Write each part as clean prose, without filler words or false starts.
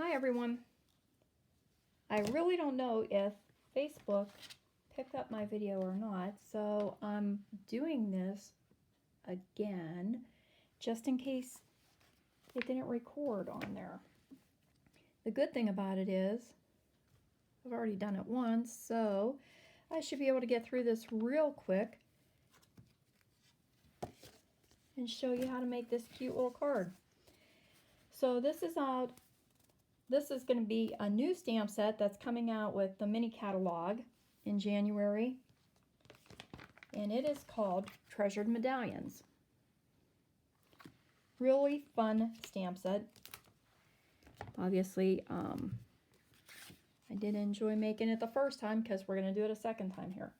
Hi everyone. I really don't know if Facebook picked up my video or not, so I'm doing this again just in case it didn't record on there. The good thing about it is I've already done it once, so I should be able to get through this real quick and show you how to make this cute little card. So this is going to be a new stamp set that's coming out with the mini catalog in January, and it is called Treasured Medallions. Really fun stamp set. Obviously, I did enjoy making it the first time because we're going to do it a second time here.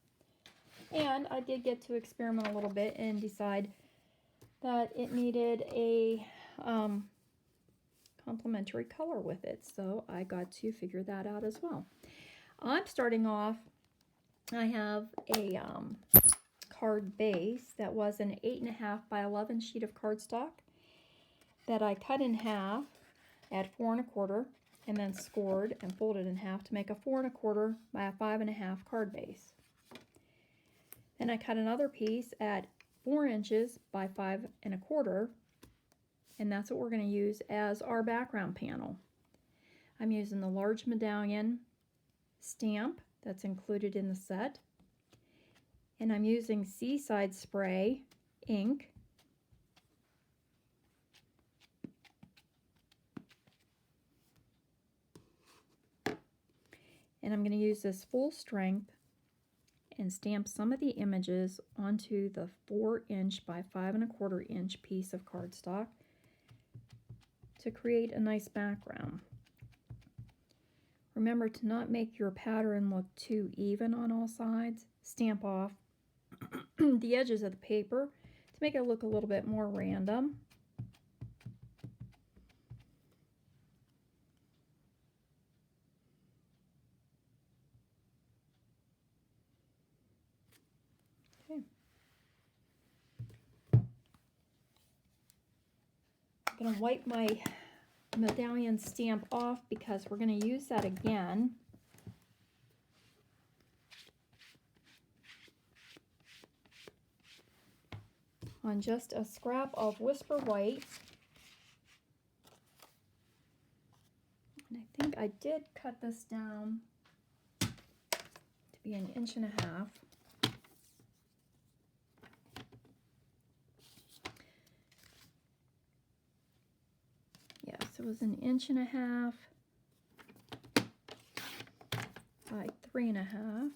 And I did get to experiment a little bit and decide that it needed a complementary color with it, so I got to figure that out as well. I'm starting off, I have a card base that was an 8.5 by 11 sheet of cardstock that I cut in half at 4 1/4 and then scored and folded in half to make a 4 1/4 by a 5.5 card base. Then I cut another piece at 4 inches by 5 1/4, and that's what we're going to use as our background panel. I'm using the large medallion stamp that's included in the set, and I'm using Seaside spray ink, and I'm going to use this full strength and stamp some of the images onto the 4 inch by 5 1/4 inch piece of cardstock to create a nice background. Remember to not make your pattern look too even on all sides. Stamp off the edges of the paper to make it look a little bit more random. Okay. I'm going to wipe my medallion stamp off because we're going to use that again. On just a scrap of Whisper White. And I think I did cut this down to be 1.5 inches. Yes, it was 1.5 inches by 3.5.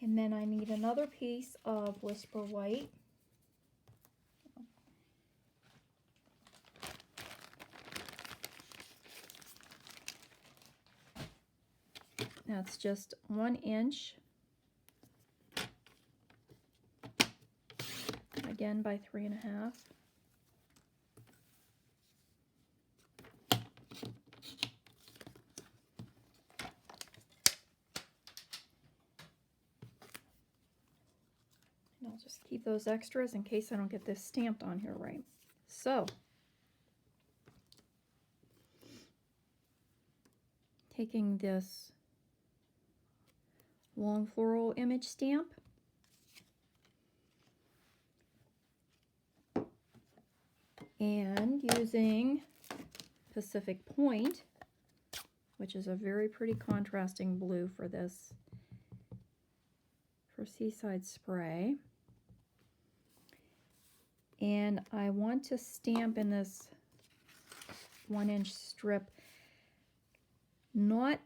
And then I need another piece of Whisper White. That's just 1 inch. Again by 3.5. And I'll just keep those extras in case I don't get this stamped on here right. So, taking this long floral image stamp, and using Pacific Point, which is a very pretty contrasting blue for this, for Seaside spray. And I want to stamp in this 1 inch strip, not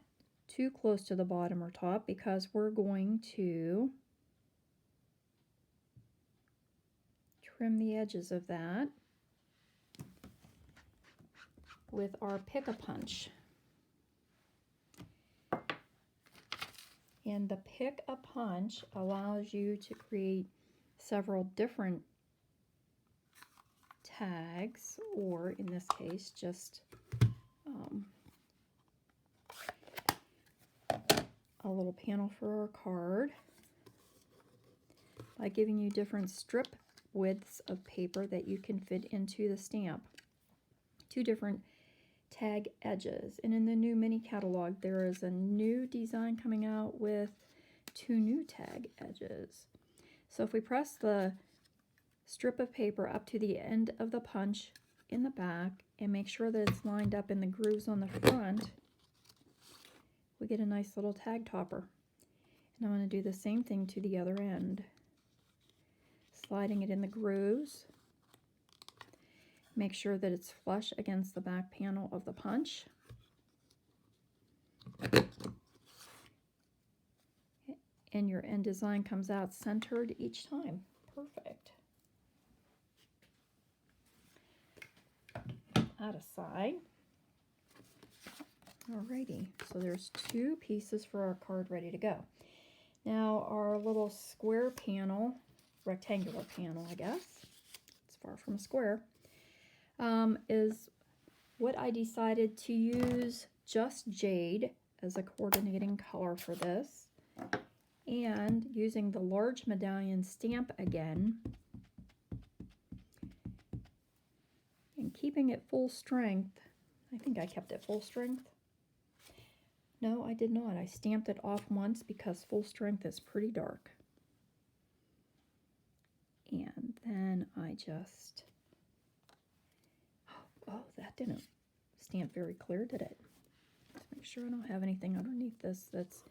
too close to the bottom or top, because we're going to trim the edges of that with our Pick-a-Punch. And the Pick-a-Punch allows you to create several different tags, or in this case, just a little panel for our card by giving you different strip widths of paper that you can fit into the stamp. 2 different tag edges. And in the new mini catalog, there is a new design coming out with 2 new tag edges. So if we press the strip of paper up to the end of the punch in the back and make sure that it's lined up in the grooves on the front, we get a nice little tag topper. And I'm going to do the same thing to the other end. Sliding it in the grooves. Make sure that it's flush against the back panel of the punch. And your end design comes out centered each time. Perfect. Out aside. Alrighty, so there's 2 pieces for our card ready to go. Now our little square panel, rectangular panel I guess, it's far from a square, is what I decided to use just jade as a coordinating color for this, and using the large medallion stamp again, and keeping it full strength. I think I kept it full strength. No, I did not. I stamped it off once because full strength is pretty dark. And then I just, oh, that didn't stamp very clear, did it? Let's make sure I don't have anything underneath this that's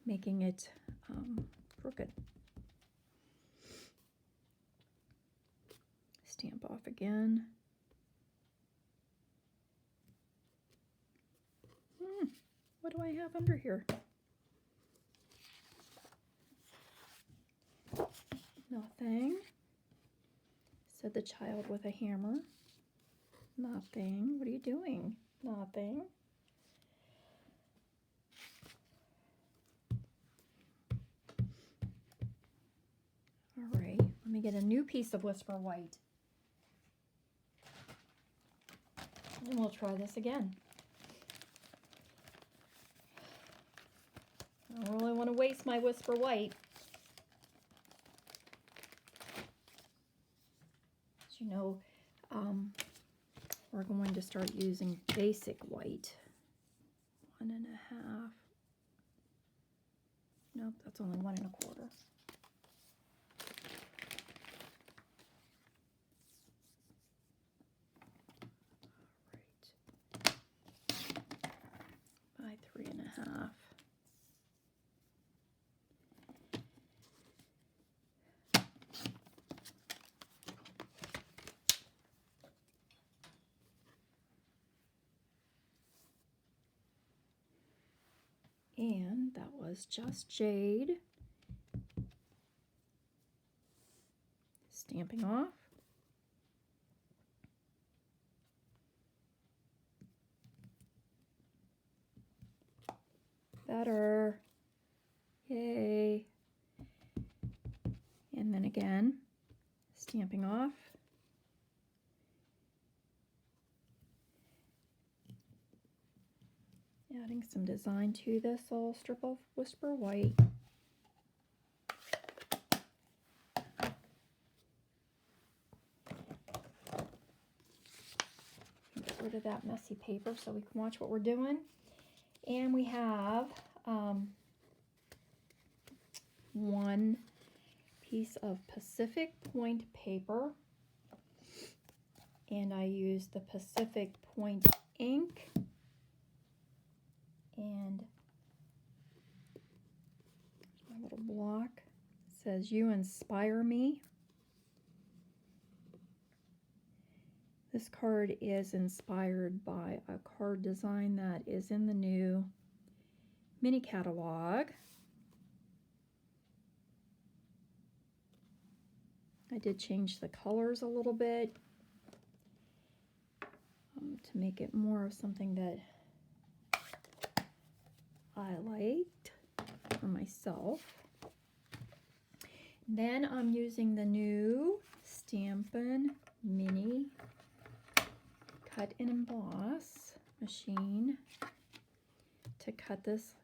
making it crooked. Stamp off again. What do I have under here? Nothing. Said the child with a hammer. Nothing. What are you doing? Nothing. All right, let me get a new piece of Whisper White. And we'll try this again. I don't really want to waste my Whisper White. As you know, we're going to start using basic white. 1.5. Nope, that's only 1 1/4. All right. By 3.5. And that was just jade. Stamping off. Better. Yay. And then again, stamping off. Adding some design to this little strip of Whisper White. Get rid of that messy paper so we can watch what we're doing. And we have 1 piece of Pacific Point paper. And I used the Pacific Point ink. And my little block. It says, "You inspire me." This card is inspired by a card design that is in the new mini catalog. I did change the colors a little bit to make it more of something that I liked for myself. Then I'm using the new Stampin' Mini Cut and Emboss machine to cut this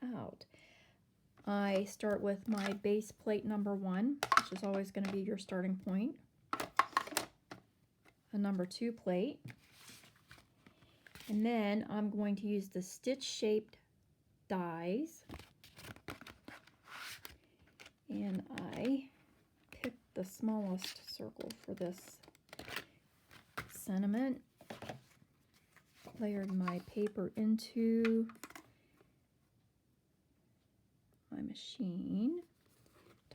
out. I start with my base plate number 1, which is always going to be your starting point. A number 2 plate. And then I'm going to use the stitch-shaped dies. And I picked the smallest circle for this sentiment. Layered my paper into my machine.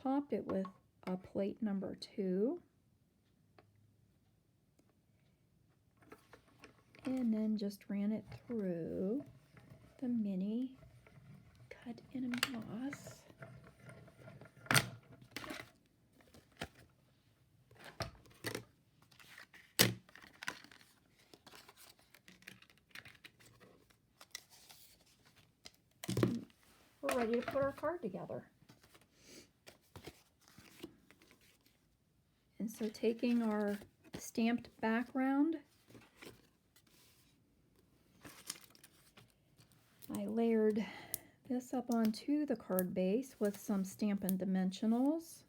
Topped it with a plate number 2. And then just ran it through the mini cut and emboss. We're ready to put our card together. And so taking our stamped background, I layered this up onto the card base with some Stampin' dimensionals.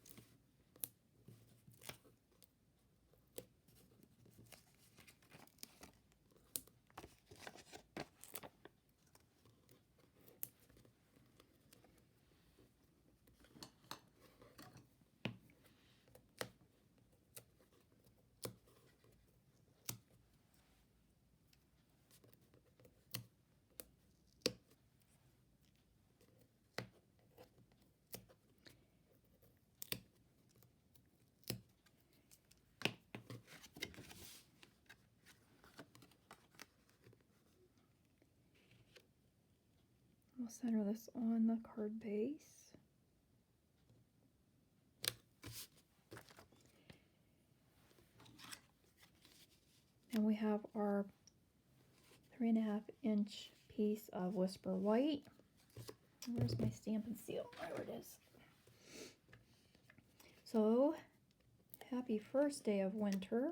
We'll center this on the card base. And we have our 3.5 inch piece of Whisper White. Where's my Stampin' seal? There it is. So, happy first day of winter.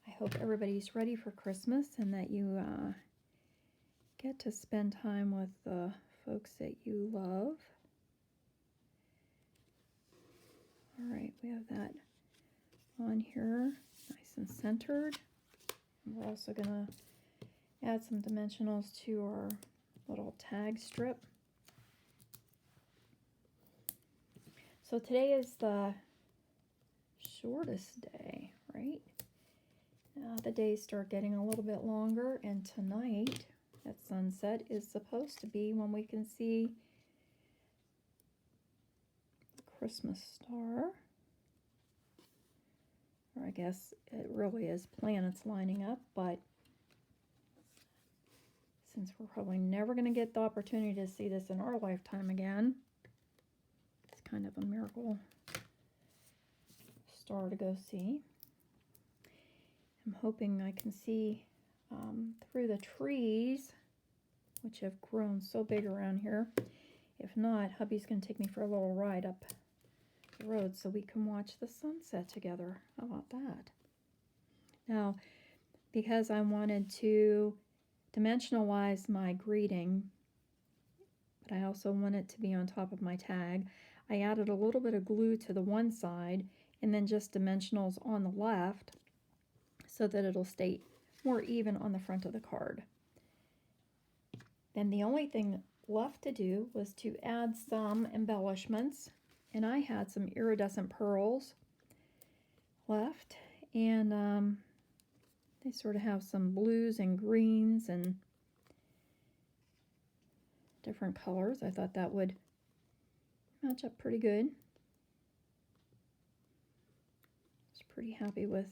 I hope everybody's ready for Christmas and that you get to spend time with the folks that you love. All right, we have that on here, nice and centered. And we're also going to add some dimensionals to our little tag strip. So today is the shortest day, right? The days start getting a little bit longer, and tonight at sunset is supposed to be when we can see the Christmas star. Or I guess it really is planets lining up, but since we're probably never going to get the opportunity to see this in our lifetime again, it's kind of a miracle star to go see. I'm hoping I can see through the trees, which have grown so big around here. If not, hubby's going to take me for a little ride up the road so we can watch the sunset together. How about that? Now, because I wanted to dimensionalize my greeting, but I also want it to be on top of my tag, I added a little bit of glue to the one side and then just dimensionals on the left so that it'll stay more even on the front of the card. Then the only thing left to do was to add some embellishments, and I had some iridescent pearls left, and they sort of have some blues and greens and different colors. I thought that would match up pretty good. I was pretty happy with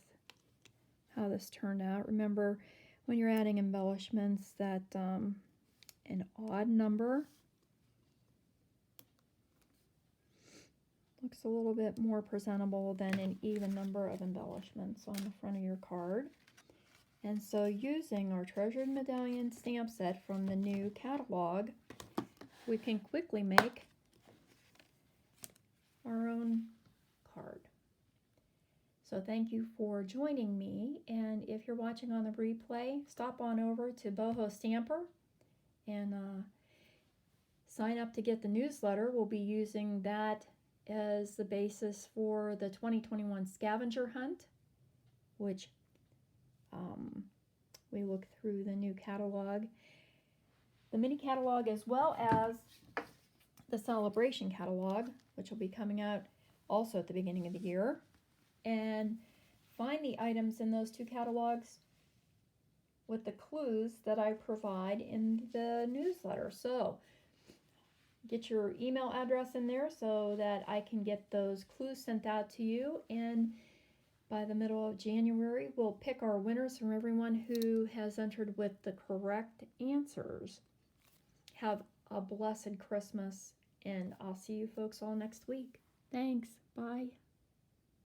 how this turned out. Remember, when you're adding embellishments, that an odd number looks a little bit more presentable than an even number of embellishments on the front of your card. And so using our Treasured Medallion stamp set from the new catalog, we can quickly make our own card. So thank you for joining me, and if you're watching on the replay, stop on over to Boho Stamper and sign up to get the newsletter. We'll be using that as the basis for the 2021 scavenger hunt, which we look through the new catalog, the mini catalog, as well as the celebration catalog, which will be coming out also at the beginning of the year, and find the items in those two catalogs with the clues that I provide in the newsletter. So get your email address in there so that I can get those clues sent out to you, and by the middle of January we'll pick our winners from everyone who has entered with the correct answers. Have a blessed Christmas, and I'll see you folks all next week. Thanks. Bye.